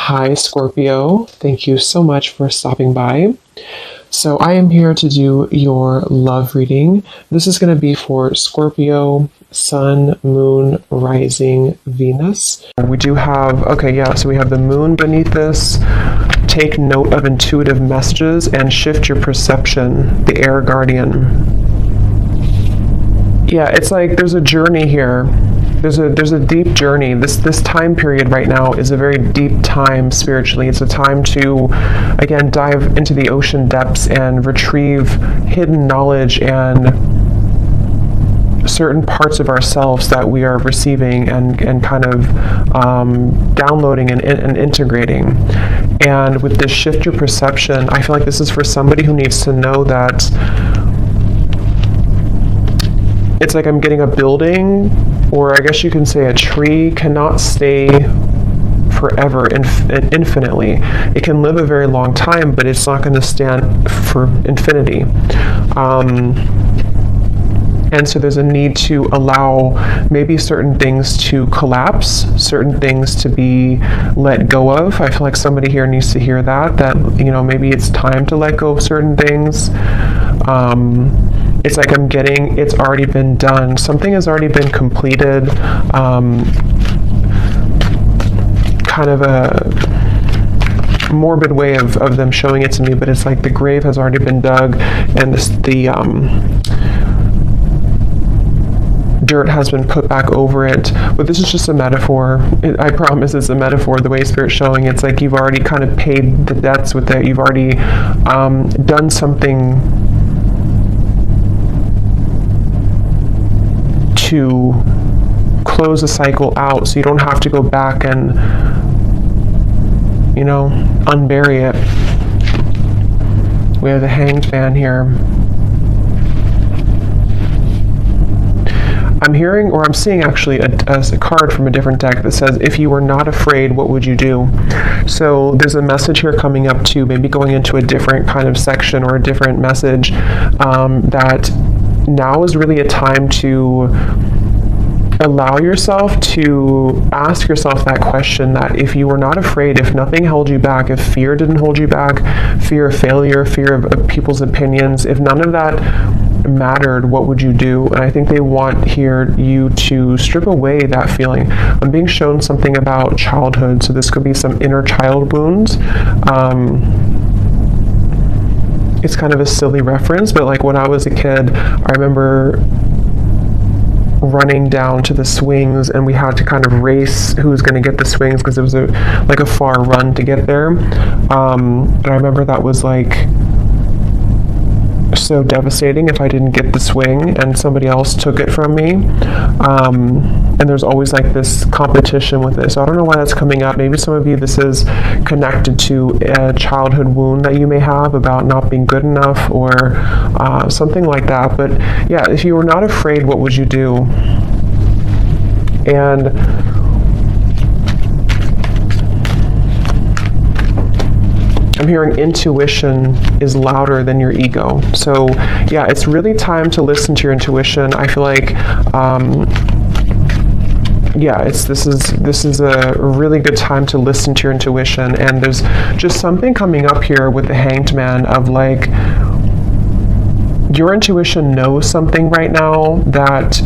Hi, Scorpio. Thank you so much for stopping by. So, I am here to do your love reading. This is going to be for Scorpio, Sun, Moon, Rising, Venus. We do have, so we have the moon beneath this. Take note of intuitive messages and shift your perception, the air guardian. Yeah, it's like there's a journey here. There's a deep journey. This time period right now is a very deep time spiritually. It's a time to, again, dive into the ocean depths and retrieve hidden knowledge and certain parts of ourselves that we are receiving and kind of downloading and integrating. And with this shift your perception, I feel like this is for somebody who needs to know that it's like I'm getting a building, or I guess you can say a tree cannot stay forever infinitely. It can live a very long time, but it's not going to stand for infinity. And so there's a need to allow maybe certain things to collapse, certain things to be let go of. I feel like somebody here needs to hear that maybe it's time to let go of certain things. It's like it's already been done. Something has already been completed. Kind of a morbid way of them showing it to me, but it's like the grave has already been dug, and the dirt has been put back over it. But this is just a metaphor. I promise it's a metaphor. The way Spirit's showing, it's like you've already kind of paid the debts with it. You've already done something to close a cycle out, so you don't have to go back and unbury it. We have the Hanged Man here. I'm hearing, or I'm seeing actually a card from a different deck that says, if you were not afraid, what would you do? So there's a message here coming up too, maybe going into a different kind of section or a different message, that now is really a time to allow yourself to ask yourself that question, that if you were not afraid, if nothing held you back, if fear didn't hold you back, fear of failure, fear of people's opinions, if none of that mattered, what would you do? And I think they want here you to strip away that feeling. I'm being shown something about childhood, so this could be some inner child wounds. It's kind of a silly reference, but like when I was a kid, I remember running down to the swings, and we had to kind of race who was going to get the swings because it was a far run to get there. And I remember that was like so devastating if I didn't get the swing and somebody else took it from me. And there's always like this competition with this. So I don't know why that's coming up. Maybe some of you, this is connected to a childhood wound that you may have about not being good enough, or something like that. But yeah, if you were not afraid, what would you do? And I'm hearing intuition is louder than your ego. So yeah, it's really time to listen to your intuition. I feel like this is a really good time to listen to your intuition. And there's just something coming up here with the Hanged Man of like, your intuition knows something right now that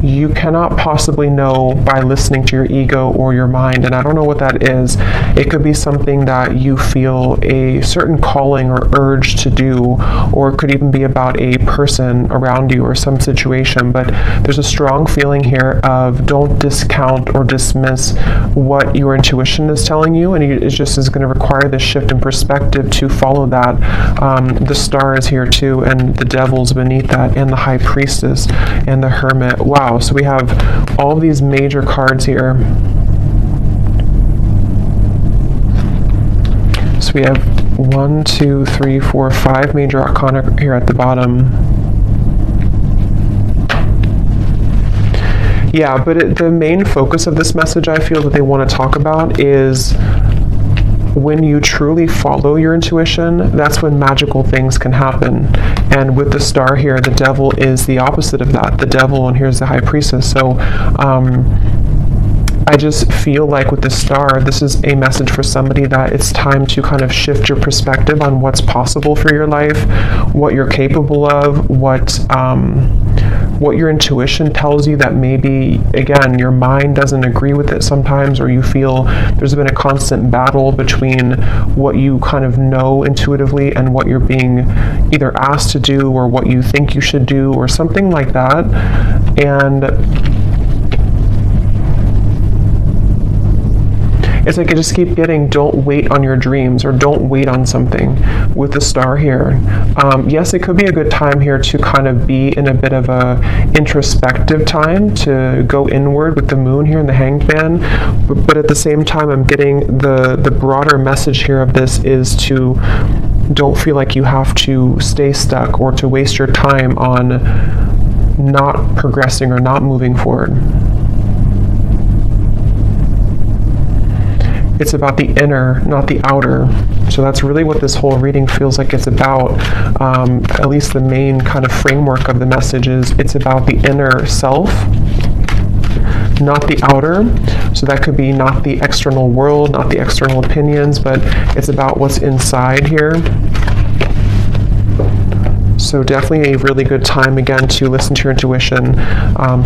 you cannot possibly know by listening to your ego or your mind. And I don't know what that is. It could be something that you feel a certain calling or urge to do, or it could even be about a person around you or some situation. But there's a strong feeling here of don't discount or dismiss what your intuition is telling you, and it just is going to require this shift in perspective to follow that. The Star is here too, and the Devil's beneath that, and the High Priestess and the Hermit. Wow. So we have all these major cards here. So we have 1, 2, 3, 4, 5 major arcana here at the bottom. Yeah, but the main focus of this message I feel that they want to talk about is when you truly follow your intuition, that's when magical things can happen. And with the Star here, the Devil is the opposite of that. The Devil, and here's the High Priestess. So I just feel like with the star, this is a message for somebody that it's time to kind of shift your perspective on what's possible for your life, what you're capable of, what your intuition tells you that maybe, again, your mind doesn't agree with it sometimes, or you feel there's been a constant battle between what you kind of know intuitively and what you're being either asked to do or what you think you should do or something like that. And it's like I just keep getting, don't wait on your dreams, or don't wait on something with the star here. Yes, it could be a good time here to kind of be in a bit of a introspective time, to go inward with the moon here in the Hanged Man. But at the same time, I'm getting the broader message here of this is to don't feel like you have to stay stuck or to waste your time on not progressing or not moving forward. It's about the inner, not the outer. So that's really what this whole reading feels like it's about. At least the main kind of framework of the message is it's about the inner self, not the outer. So that could be not the external world, not the external opinions, but it's about what's inside here. So definitely a really good time, again, to listen to your intuition.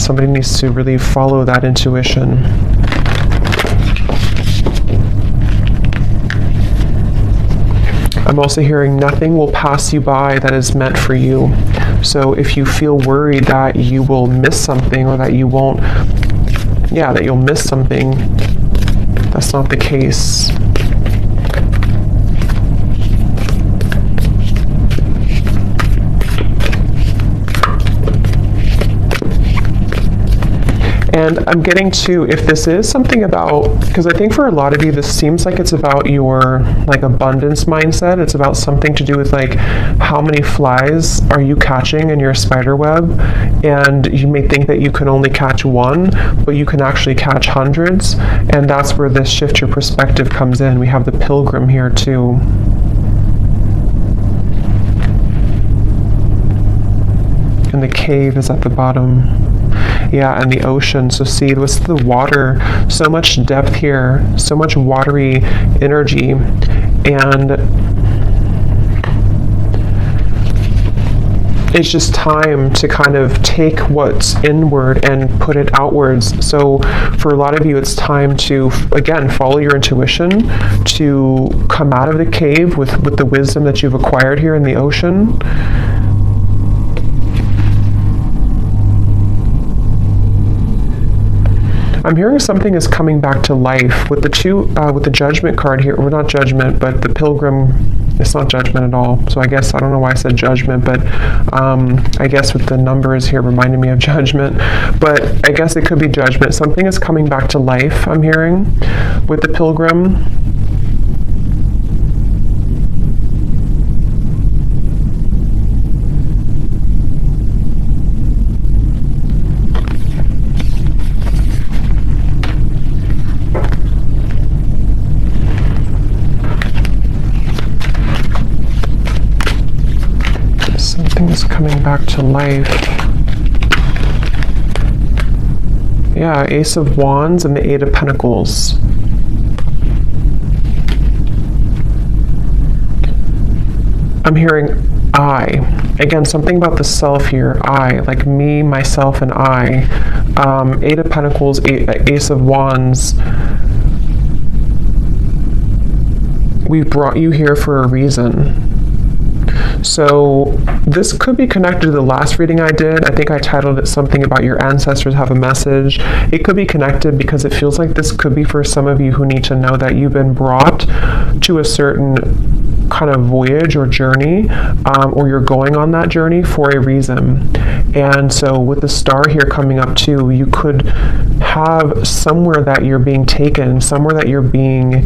Somebody needs to really follow that intuition. I'm also hearing nothing will pass you by that is meant for you. So if you feel worried that you will miss something, or that you won't, that you'll miss something, that's not the case. And I'm getting to, if this is something about, because I think for a lot of you, this seems like it's about your abundance mindset. It's about something to do with how many flies are you catching in your spider web? And you may think that you can only catch one, but you can actually catch hundreds. And that's where this shift your perspective comes in. We have the Pilgrim here too. And the cave is at the bottom. Yeah, and the ocean. So see, what's the water? So much depth here, so much watery energy. And it's just time to kind of take what's inward and put it outwards. So for a lot of you, it's time to, again, follow your intuition, to come out of the cave with the wisdom that you've acquired here in the ocean. I'm hearing something is coming back to life with the with the Judgment card here, or not Judgment, but the Pilgrim. It's not Judgment at all. So I guess, I don't know why I said Judgment, but I guess with the numbers here reminding me of Judgment, but I guess it could be Judgment. Something is coming back to life, I'm hearing, with the Pilgrim. Is coming back to life. Yeah, Ace of Wands and the Eight of Pentacles. I'm hearing I. Again, something about the self here. I, like me, myself, and I. Eight of Pentacles, Ace of Wands. We brought you here for a reason. So this could be connected to the last reading I did. I think I titled it something about your ancestors have a message. It could be connected because it feels like this could be for some of you who need to know that you've been brought to a certain kind of voyage or journey, or you're going on that journey for a reason. And so with the star here coming up too, you could have somewhere that you're being taken, somewhere that you're being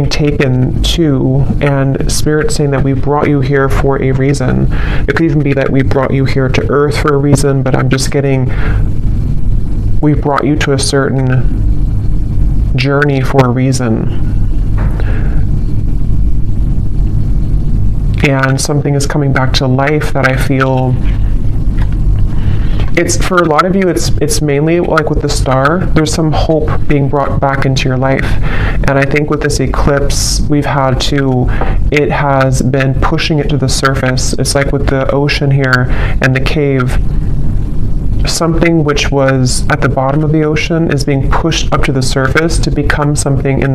taken to, and Spirit saying that we brought you here for a reason. It could even be that we brought you here to Earth for a reason, but I'm just getting, we brought you to a certain journey for a reason. And something is coming back to life that I feel It's for a lot of you, it's mainly like with the star, there's some hope being brought back into your life. And I think with this eclipse we've had too, it has been pushing it to the surface. It's like with the ocean here and the cave, something which was at the bottom of the ocean is being pushed up to the surface to become something in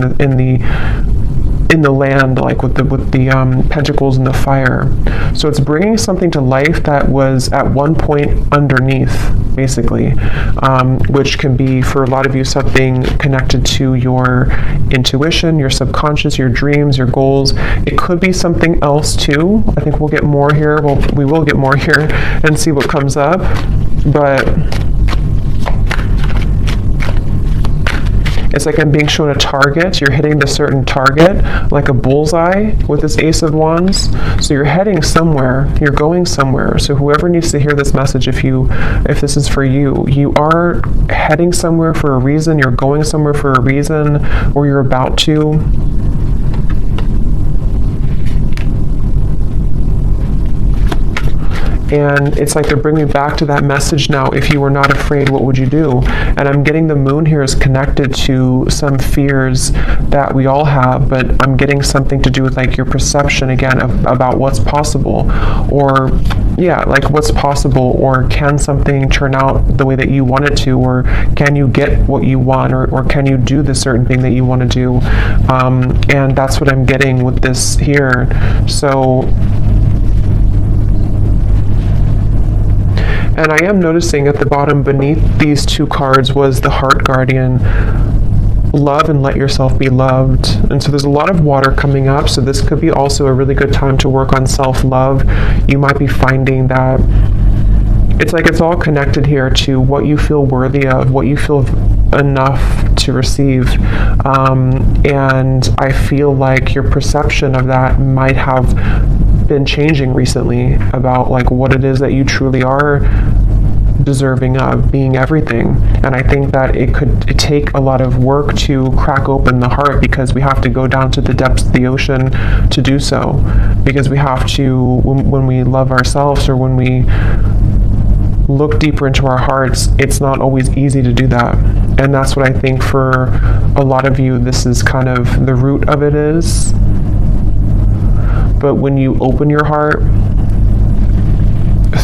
the land, like with the pentacles and the fire. So it's bringing something to life that was at one point underneath, basically, which can be for a lot of you something connected to your intuition, your subconscious, your dreams, your goals. It could be something else too. I think we'll get more here. We will get more here and see what comes up. But it's like I'm being shown a target. You're hitting the certain target, like a bullseye with this Ace of Wands. So you're heading somewhere. You're going somewhere. So whoever needs to hear this message, if this is for you, you are heading somewhere for a reason. You're going somewhere for a reason, or you're about to. And it's like they're bringing me back to that message now. If you were not afraid, what would you do? And I'm getting the moon here is connected to some fears that we all have, but I'm getting something to do with like your perception again about what's possible, or yeah, like what's possible, or can something turn out the way that you want it to, or can you get what you want, or can you do the certain thing that you want to do? And that's what I'm getting with this here. So. And I am noticing at the bottom beneath these two cards was the Heart Guardian. Love and let yourself be loved. And so there's a lot of water coming up. So this could be also a really good time to work on self-love. You might be finding that it's like it's all connected here to what you feel worthy of, what you feel enough to receive. And I feel like your perception of that might have been changing recently about like what it is that you truly are deserving of, being everything. And I think that it take a lot of work to crack open the heart, because we have to go down to the depths of the ocean to do so, because we have to, when we love ourselves, or when we look deeper into our hearts, it's not always easy to do that. And that's what I think for a lot of you, this is kind of the root of it is. But when you open your heart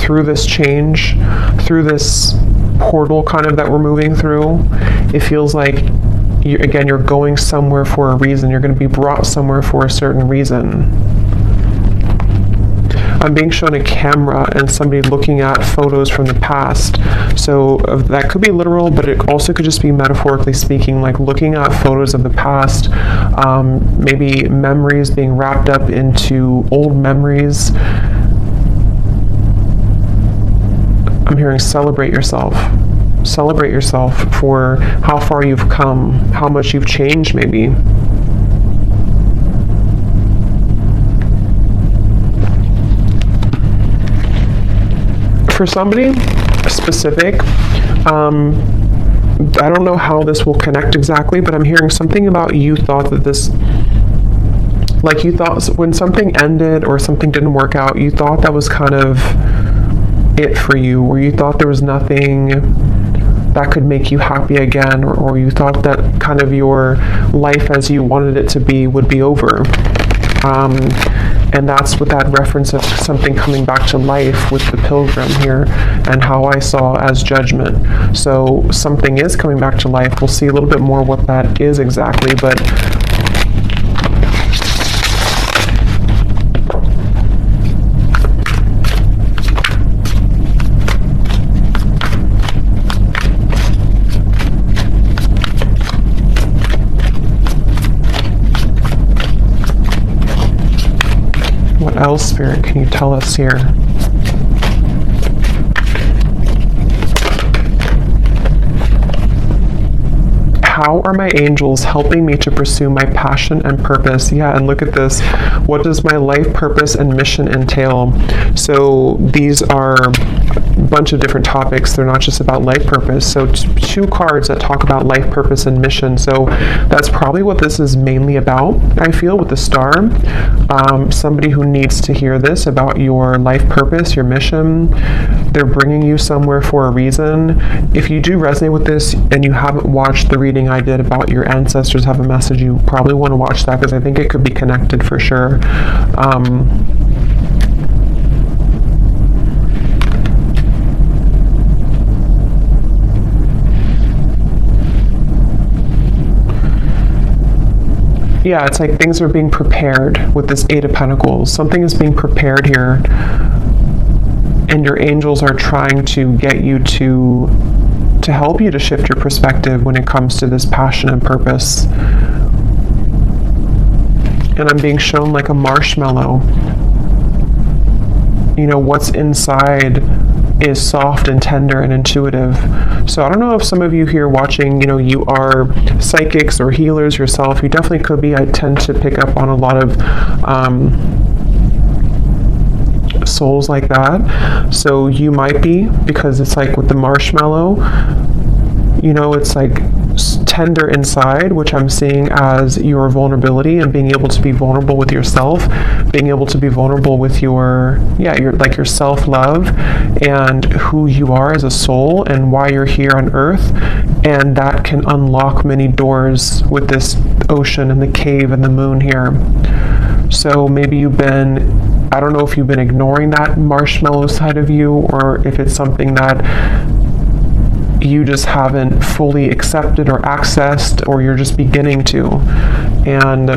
through this change, through this portal kind of that we're moving through, it feels like, you're going somewhere for a reason. You're going to be brought somewhere for a certain reason. I'm being shown a camera and somebody looking at photos from the past. So that could be literal, but it also could just be metaphorically speaking, like looking at photos of the past, maybe memories being wrapped up into old memories. I'm hearing celebrate yourself. Celebrate yourself for how far you've come, how much you've changed maybe. For somebody specific, I don't know how this will connect exactly, but I'm hearing something about you thought that this, like you thought when something ended or something didn't work out, you thought that was kind of it for you, or you thought there was nothing that could make you happy again, or you thought that kind of your life as you wanted it to be would be over. And that's with that reference of something coming back to life with the pilgrim here, and how I saw as judgment. So something is coming back to life. We'll see a little bit more what that is exactly, but what else, Spirit, can you tell us here? How are my angels helping me to pursue my passion and purpose? Yeah, and look at this. What does my life purpose and mission entail? So these are bunch of different topics. They're not just about life purpose. So two cards that talk about life purpose and mission. So that's probably what this is mainly about, I feel, with the star. Somebody who needs to hear this about your life purpose, your mission. They're bringing you somewhere for a reason. If you do resonate with this and you haven't watched the reading I did about your ancestors have a message, you probably want to watch that, because I think it could be connected for sure. Yeah, it's like things are being prepared with this Eight of Pentacles. Something is being prepared here, and your angels are trying to get you to help you to shift your perspective when it comes to this passion and purpose. And I'm being shown like a marshmallow. You know, what's inside is soft and tender and intuitive. So I don't know if some of you here watching, you know, you are psychics or healers yourself. You definitely could be. I tend to pick up on a lot of souls like that. So you might be, because it's like with the marshmallow, you know, it's like tender inside, which I'm seeing as your vulnerability and being able to be vulnerable with yourself, being able to be vulnerable with your self-love and who you are as a soul and why you're here on earth. And that can unlock many doors with this ocean and the cave and the moon here. So maybe you've been, I don't know if you've been ignoring that marshmallow side of you, or if it's something that you just haven't fully accepted or accessed, or you're just beginning to. And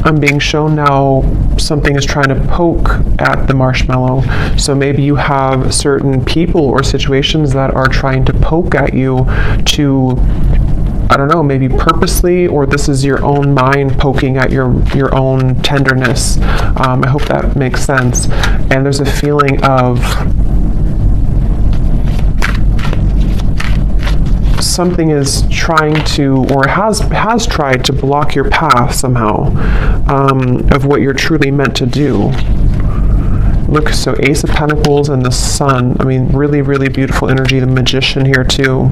I'm being shown now something is trying to poke at the marshmallow. So maybe you have certain people or situations that are trying to poke at you to, I don't know, maybe purposely, or this is your own mind poking at your own tenderness. I hope that makes sense. And there's a feeling of something is trying to, or has tried to block your path somehow, of what you're truly meant to do. Look, so Ace of Pentacles and the Sun. I mean, really, really beautiful energy. The Magician here too.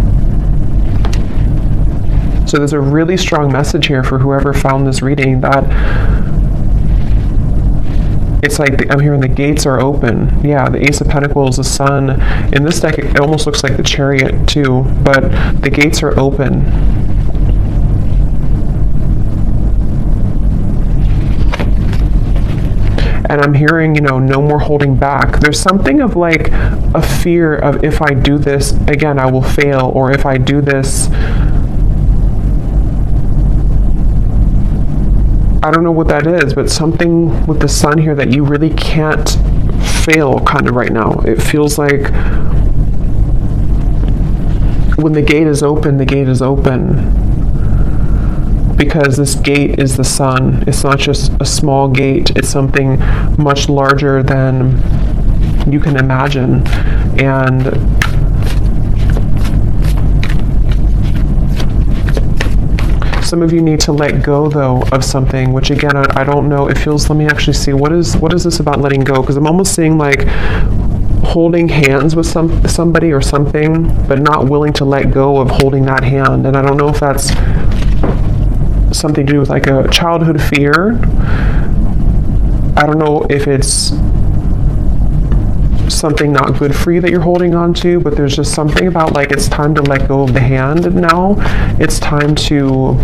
So there's a really strong message here for whoever found this reading, that it's like I'm hearing the gates are open. Yeah, the Ace of Pentacles, the Sun. In this deck, it almost looks like the Chariot too, but the gates are open. And I'm hearing, you know, no more holding back. There's something of like a fear of, if I do this, again, I will fail, or if I do this, I don't know what that is, but something with the Sun here that you really can't fail kind of right now. It feels like when the gate is open, the gate is open. Because this gate is the Sun. It's not just a small gate. It's something much larger than you can imagine. And some of you need to let go, though, of something, which again, I don't know. It feels, let me actually see, what is this about letting go? Because I'm almost seeing like holding hands with somebody or something, but not willing to let go of holding that hand. And I don't know if that's something to do with like a childhood fear. I don't know if it's something not good for you that you're holding on to, but there's just something about like it's time to let go of the hand now. It's time to,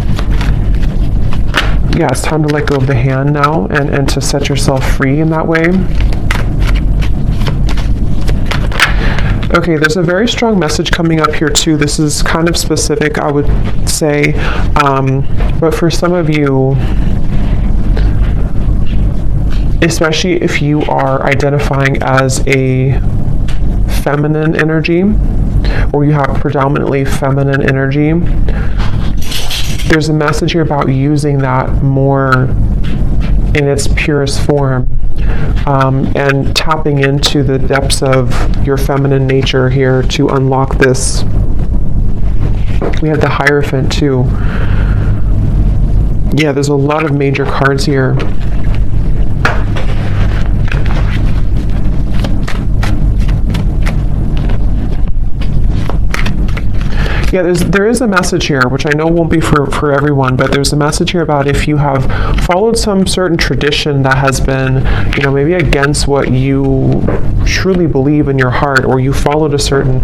yeah, it's time to let go of the hand now, and to set yourself free in that way. Okay, there's a very strong message coming up here too. This is kind of specific, I would say, but for some of you, especially if you are identifying as a feminine energy, or you have predominantly feminine energy, there's a message here about using that more in its purest form, and tapping into the depths of your feminine nature here to unlock this. We have the Hierophant too. Yeah, there's a lot of major cards here. Yeah, there is a message here, which I know won't be for everyone, but there's a message here about if you have followed some certain tradition that has been, maybe against what you truly believe in your heart, or you followed a certain,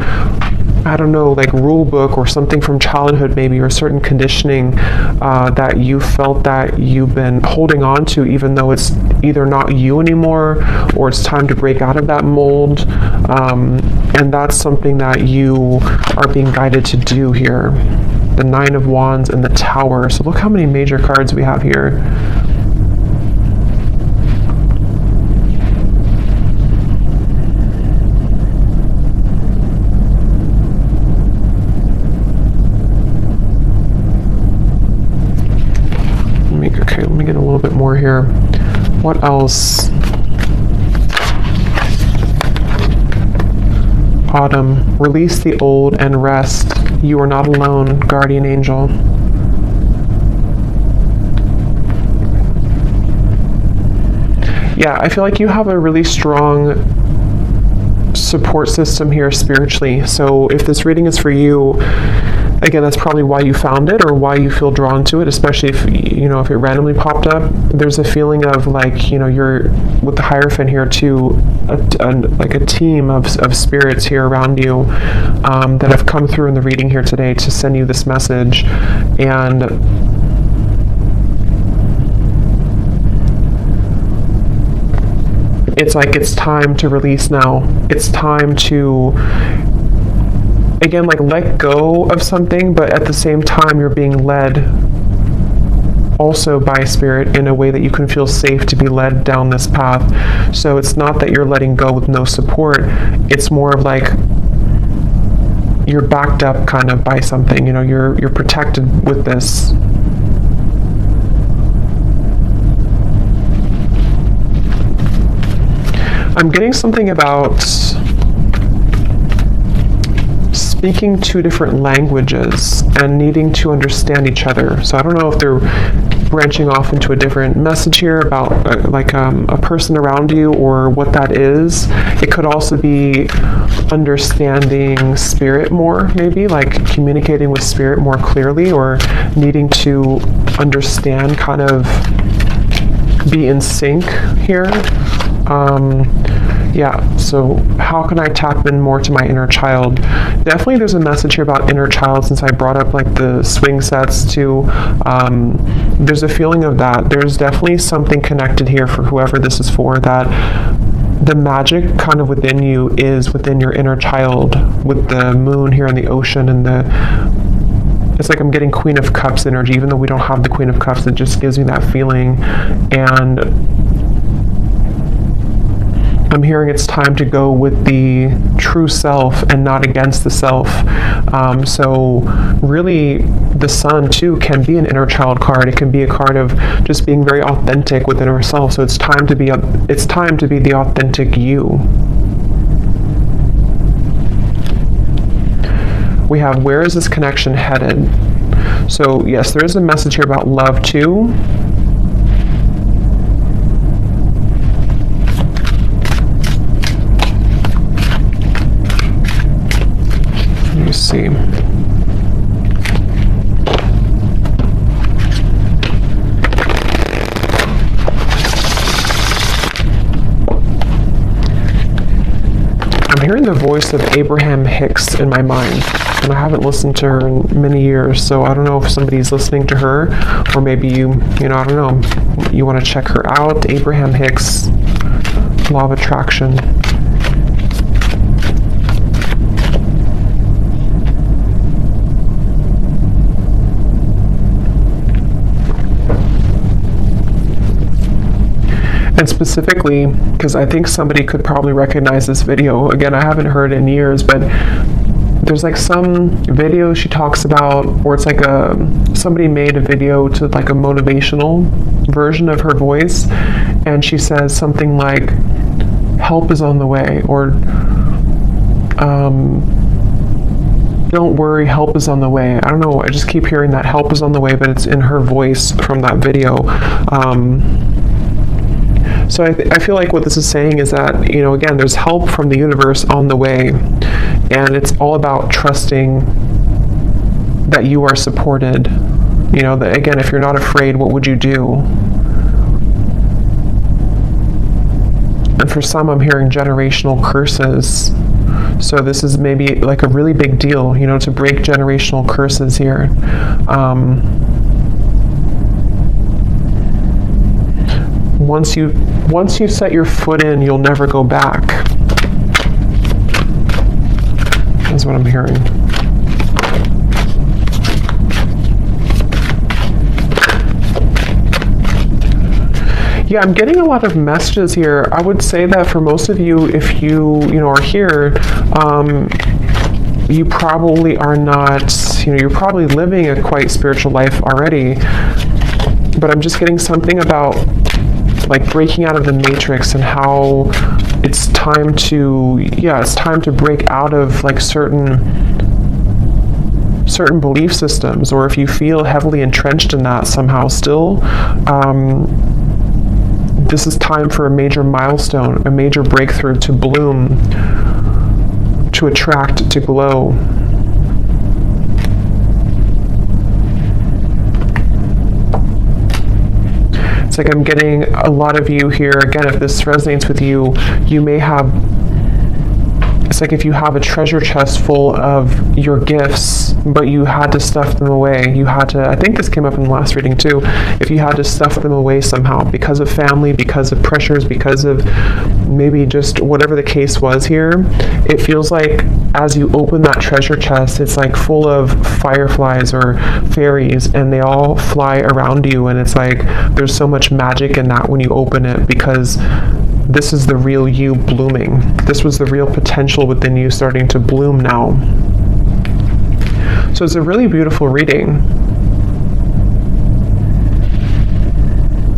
I don't know, like rule book or something from childhood maybe, or a certain conditioning that you felt that you've been holding on to, even though it's either not you anymore or it's time to break out of that mold. And that's something that you are being guided to do here. The Nine of Wands and the Tower. So look how many major cards we have here. Let me get a little bit more here. What else? Autumn. Release the old and rest. You are not alone, guardian angel. Yeah, I feel like you have a really strong support system here spiritually. So if this reading is for you, again, that's probably why you found it or why you feel drawn to it, especially if, if it randomly popped up. There's a feeling of like, you're with the Hierophant here too, like a team of spirits here around you that have come through in the reading here today to send you this message. And it's like, it's time to release now. It's time to, again, like let go of something, but at the same time, you're being led also by Spirit in a way that you can feel safe to be led down this path. So it's not that you're letting go with no support. It's more of like you're backed up kind of by something, you're protected with this. I'm getting something about speaking two different languages and needing to understand each other. So I don't know if they're branching off into a different message here about a person around you or what that is. It could also be understanding Spirit more, maybe like communicating with Spirit more clearly, or needing to understand, kind of be in sync here. Yeah, so how can I tap in more to my inner child? Definitely there's a message here about inner child, since I brought up like the swing sets too. There's a feeling of that. There's definitely something connected here for whoever this is for, that the magic kind of within you is within your inner child, with the moon here in the ocean, and it's like I'm getting Queen of Cups energy, even though we don't have the Queen of Cups. It just gives me that feeling. And I'm hearing it's time to go with the true self and not against the self. So really, the Sun too can be an inner child card. It can be a card of just being very authentic within ourselves. So it's time to be the authentic you. We have, where is this connection headed? So yes, there is a message here about love too. Let me see. I'm hearing the voice of Abraham Hicks in my mind, and I haven't listened to her in many years, so I don't know if somebody's listening to her, or maybe you I don't know, you want to check her out. Abraham Hicks, Law of Attraction. And specifically, because I think somebody could probably recognize this video. Again, I haven't heard it in years, but there's like some video she talks about, or it's like somebody made a video to like a motivational version of her voice, and she says something like, help is on the way, or don't worry, help is on the way. I don't know, I just keep hearing that help is on the way, but it's in her voice from that video. So I feel like what this is saying is that, again, there's help from the universe on the way, and it's all about trusting that you are supported. You know, that again, if you're not afraid, what would you do? And for some, I'm hearing generational curses. So this is maybe like a really big deal, you know, to break generational curses here. Once you set your foot in, you'll never go back. That's what I'm hearing. Yeah, I'm getting a lot of messages here. I would say that for most of you, if you are here, you probably are not, you're probably living a quite spiritual life already. But I'm just getting something about like breaking out of the matrix and how it's time to break out of like certain belief systems, or if you feel heavily entrenched in that somehow still, this is time for a major milestone, a major breakthrough to bloom, to attract, to glow. It's like I'm getting a lot of you here. Again, if this resonates with you, you may have, it's like if you have a treasure chest full of your gifts, but you had to stuff them away. You had to, I think this came up in the last reading too, if you had to stuff them away somehow because of family, because of pressures, because of maybe just whatever the case was here, it feels like as you open that treasure chest, it's like full of fireflies or fairies, and they all fly around you, and it's like there's so much magic in that when you open it, because this is the real you blooming. This was the real potential within you starting to bloom now. So it's a really beautiful reading.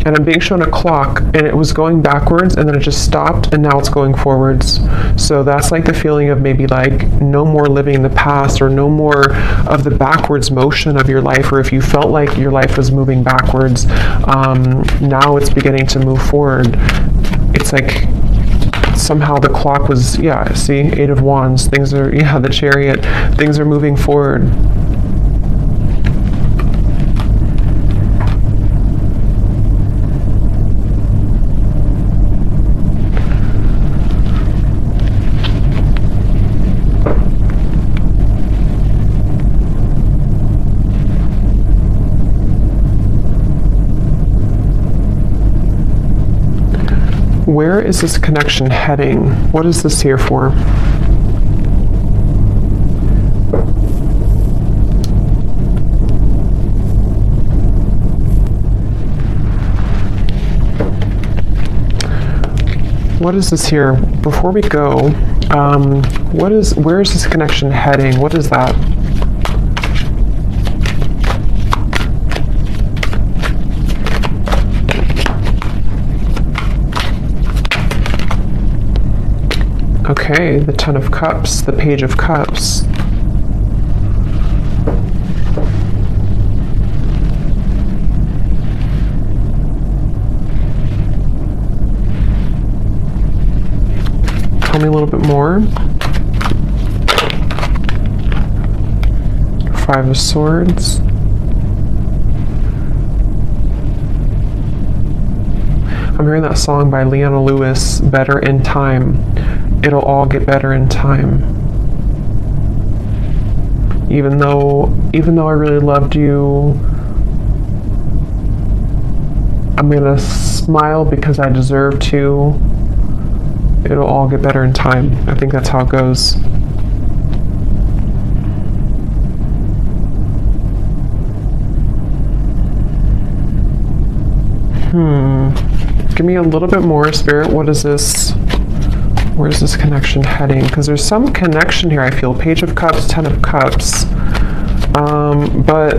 And I'm being shown a clock, and it was going backwards, and then it just stopped, and now it's going forwards. So that's like the feeling of maybe like no more living in the past, or no more of the backwards motion of your life, or if you felt like your life was moving backwards, now it's beginning to move forward. It's like somehow the clock was, see, 8 of Wands. Things are, the Chariot. Things are moving forward. Where is this connection heading? What is this here for? What is this here? Before we go, where is this connection heading? What is that? Okay, the Ten of Cups, the Page of Cups. Tell me a little bit more. Five of Swords. I'm hearing that song by Leona Lewis, Better in Time. It'll all get better in time. Even though I really loved you, I'm gonna smile because I deserve to. It'll all get better in time. I think that's how it goes. Give me a little bit more, Spirit. What is this? Where's this connection heading? Because there's some connection here, I feel. Page of Cups, Ten of Cups. But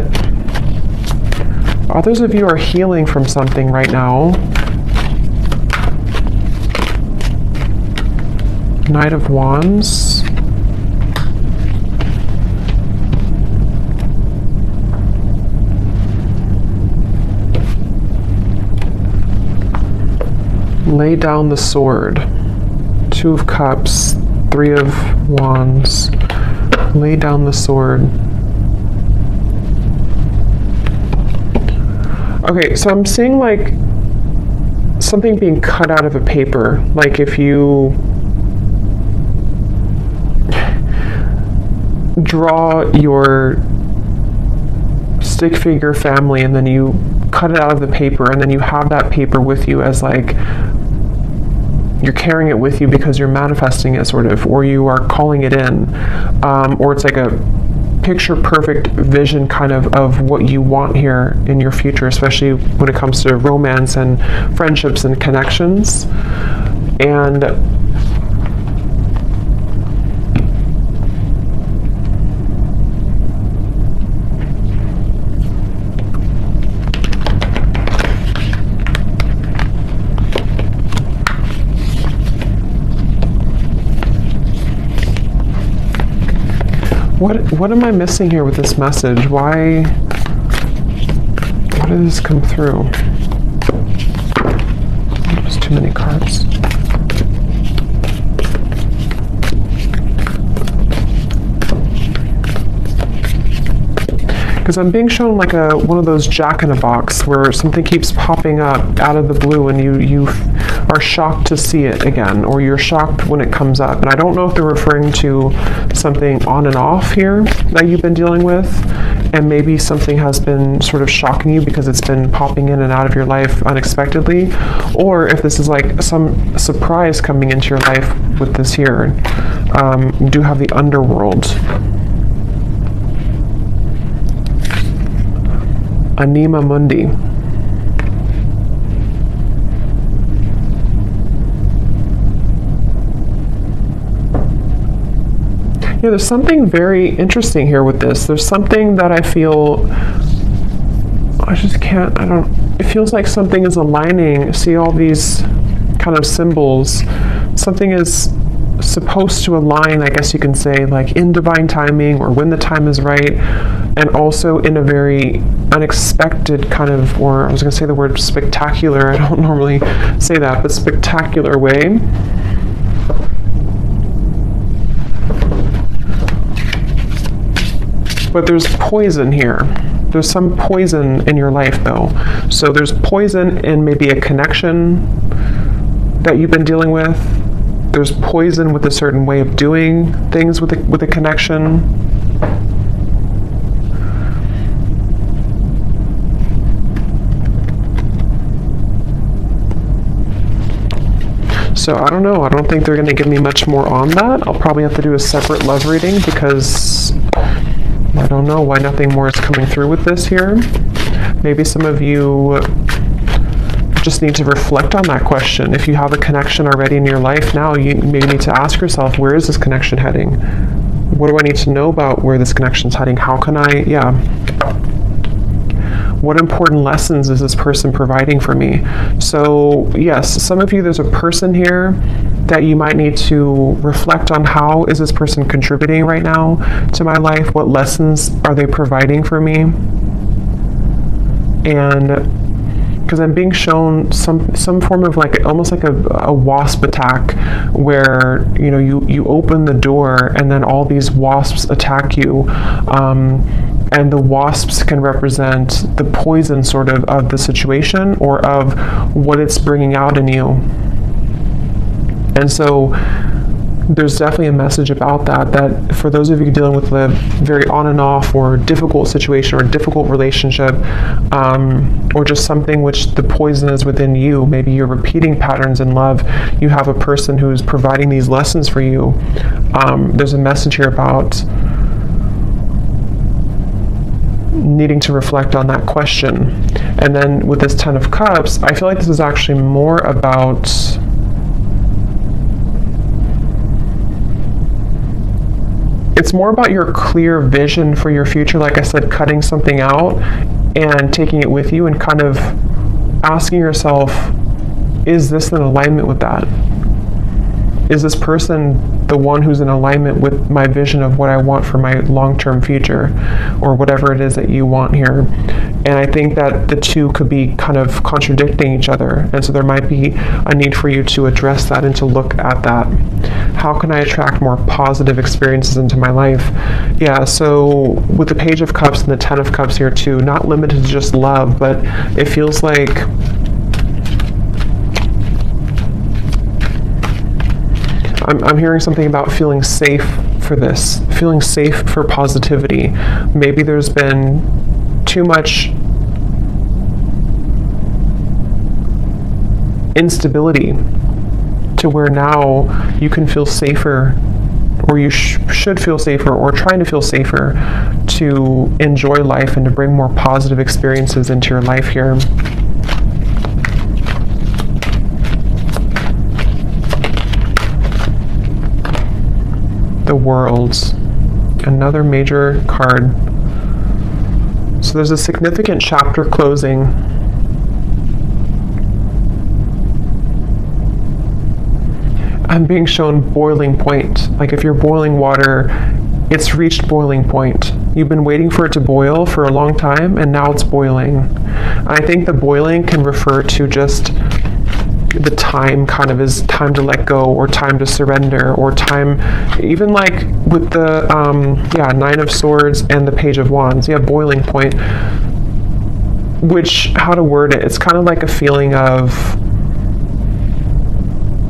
others of you are healing from something right now. Knight of Wands. Lay down the sword. Two of Cups, Three of Wands. Lay down the sword. Okay, so I'm seeing like something being cut out of a paper. Like if you draw your stick figure family and then you cut it out of the paper and then you have that paper with you as like you're carrying it with you because you're manifesting it sort of, or you are calling it in, or it's like a picture perfect vision kind of what you want here in your future, especially when it comes to romance and friendships and connections. And what am I missing here with this message? Why did this come through? There's too many cards. Because I'm being shown like one of those jack-in-a-box where something keeps popping up out of the blue and you are shocked to see it again, or you're shocked when it comes up. And I don't know if they're referring to something on and off here that you've been dealing with, and maybe something has been sort of shocking you because it's been popping in and out of your life unexpectedly, or if this is like some surprise coming into your life with this here. You do have the underworld. Anima Mundi. Yeah, there's something very interesting here with this. There's something that I feel, it feels like something is aligning. See all these kind of symbols. Something is supposed to align, I guess you can say, like in divine timing or when the time is right, and also in a very unexpected kind of, or I was going to say the word spectacular, I don't normally say that, but spectacular way. But there's poison here. There's some poison in your life though. So there's poison in maybe a connection that you've been dealing with. There's poison with a certain way of doing things with a connection. So I don't know. I don't think they're going to give me much more on that. I'll probably have to do a separate love reading because I don't know why nothing more is coming through with this here. Maybe some of you just need to reflect on that question. If you have a connection already in your life now, you maybe need to ask yourself, where is this connection heading? What do I need to know about where this connection is heading? How can I, what important lessons is this person providing for me? So yes, some of you, there's a person here that you might need to reflect on. How is this person contributing right now to my life? What lessons are they providing for me? And because I'm being shown some form of like almost like a wasp attack, where you open the door and then all these wasps attack you, and the wasps can represent the poison sort of the situation or of what it's bringing out in you. And so there's definitely a message about that for those of you dealing with a very on and off or difficult situation or difficult relationship, or just something which the poison is within you. Maybe you're repeating patterns in love. You have a person who's providing these lessons for you. There's a message here about needing to reflect on that question. And then with this 10 of Cups, I feel like this is actually more about it's more about your clear vision for your future. Like I said, cutting something out and taking it with you and kind of asking yourself, is this in alignment with that? Is this person the one who's in alignment with my vision of what I want for my long-term future, or whatever it is that you want here? And I think that the two could be kind of contradicting each other. And so there might be a need for you to address that and to look at that. How can I attract more positive experiences into my life? Yeah, so with the Page of Cups and the Ten of Cups here too, not limited to just love, but it feels like I'm hearing something about feeling safe for this, feeling safe for positivity. Maybe there's been too much instability to where now you can feel safer, or you should feel safer, or trying to feel safer to enjoy life and to bring more positive experiences into your life here. The World, another major card. So there's a significant chapter closing. I'm being shown boiling point. Like if you're boiling water, it's reached boiling point. You've been waiting for it to boil for a long time, and now it's boiling. I think the boiling can refer to just the time, kind of is time to let go, or time to surrender, or time, even like with the Nine of Swords and the Page of Wands, you have boiling point, which, how to word it, it's kind of like a feeling of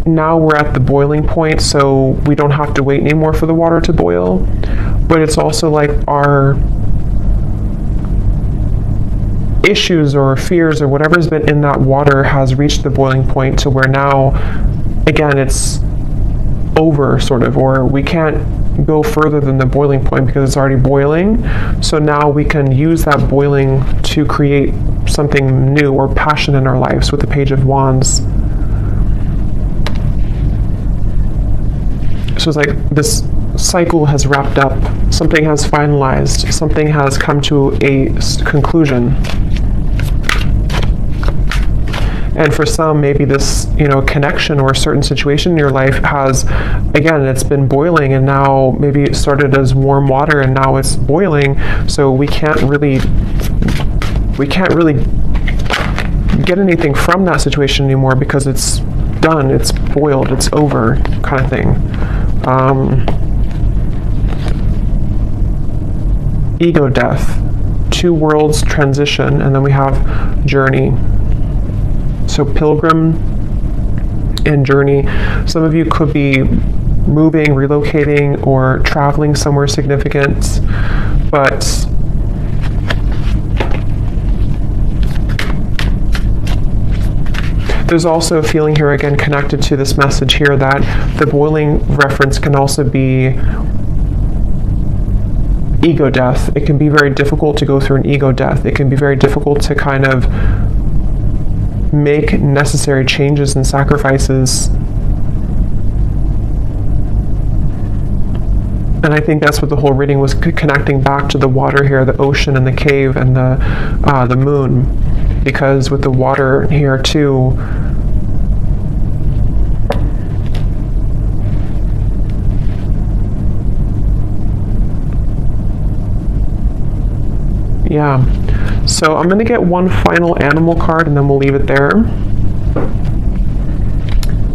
now we're at the boiling point, so we don't have to wait anymore for the water to boil. But it's also like our issues or fears or whatever's been in that water has reached the boiling point to where now, again, it's over, sort of, or we can't go further than the boiling point because it's already boiling. So now we can use that boiling to create something new or passion in our lives with the Page of Wands. So it's like this cycle has wrapped up, something has finalized, something has come to a conclusion. And for some, maybe this, connection or a certain situation in your life has, again, it's been boiling, and now maybe it started as warm water and now it's boiling. So we can't really get anything from that situation anymore because it's done, it's boiled, it's over, kind of thing. Ego death, two worlds transition, and then we have journey. So pilgrim and journey. Some of you could be moving, relocating, or traveling somewhere significant, but there's also a feeling here, again, connected to this message here, that the boiling reference can also be ego death. It can be very difficult to go through an ego death. It can be very difficult to kind of make necessary changes and sacrifices. And I think that's what the whole reading was, connecting back to the water here, the ocean and the cave and the moon. Because with the water here too, yeah. So I'm going to get one final animal card and then we'll leave it there.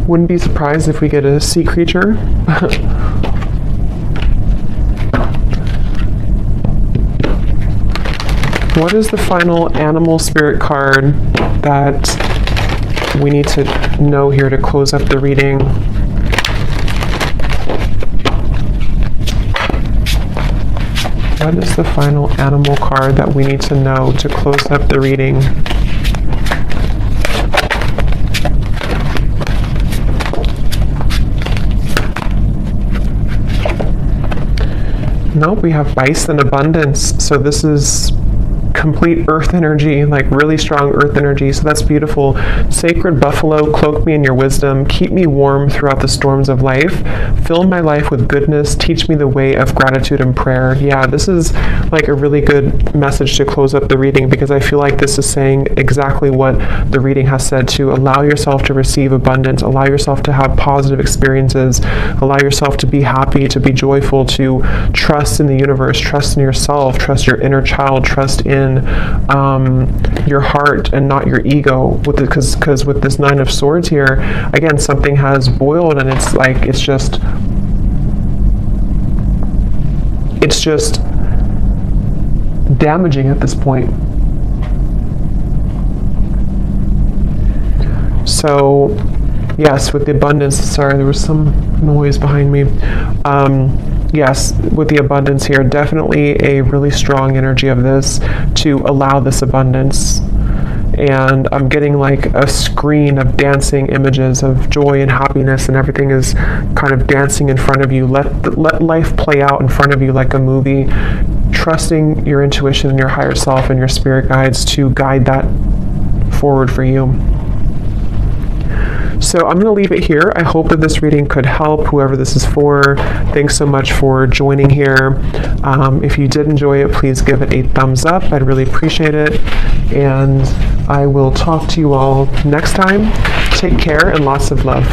Wouldn't be surprised if we get a sea creature. What is the final animal spirit card that we need to know here to close up the reading? What is the final animal card that we need to know to close up the reading? Nope, we have bison abundance. So this is complete earth energy, like really strong earth energy. So that's beautiful. Sacred buffalo, cloak me in your wisdom. Keep me warm throughout the storms of life. Fill my life with goodness. Teach me the way of gratitude and prayer. Yeah, this is like a really good message to close up the reading, because I feel like this is saying exactly what the reading has said, to allow yourself to receive abundance, allow yourself to have positive experiences, allow yourself to be happy, to be joyful, to trust in the universe, trust in yourself, trust your inner child, trust in in your heart and not your ego. Because with this Nine of Swords here, again, something has boiled, and it's like it's just damaging at this point. So yes, with the abundance, sorry, there was some noise behind me. Yes, with the abundance here, definitely a really strong energy of this to allow this abundance. And I'm getting like a screen of dancing images of joy and happiness, and everything is kind of dancing in front of you. Let life play out in front of you like a movie, trusting your intuition and your higher self and your spirit guides to guide that forward for you. So I'm going to leave it here. I hope that this reading could help whoever this is for. Thanks so much for joining here. If you did enjoy it, please give it a thumbs up. I'd really appreciate it. And I will talk to you all next time. Take care and lots of love.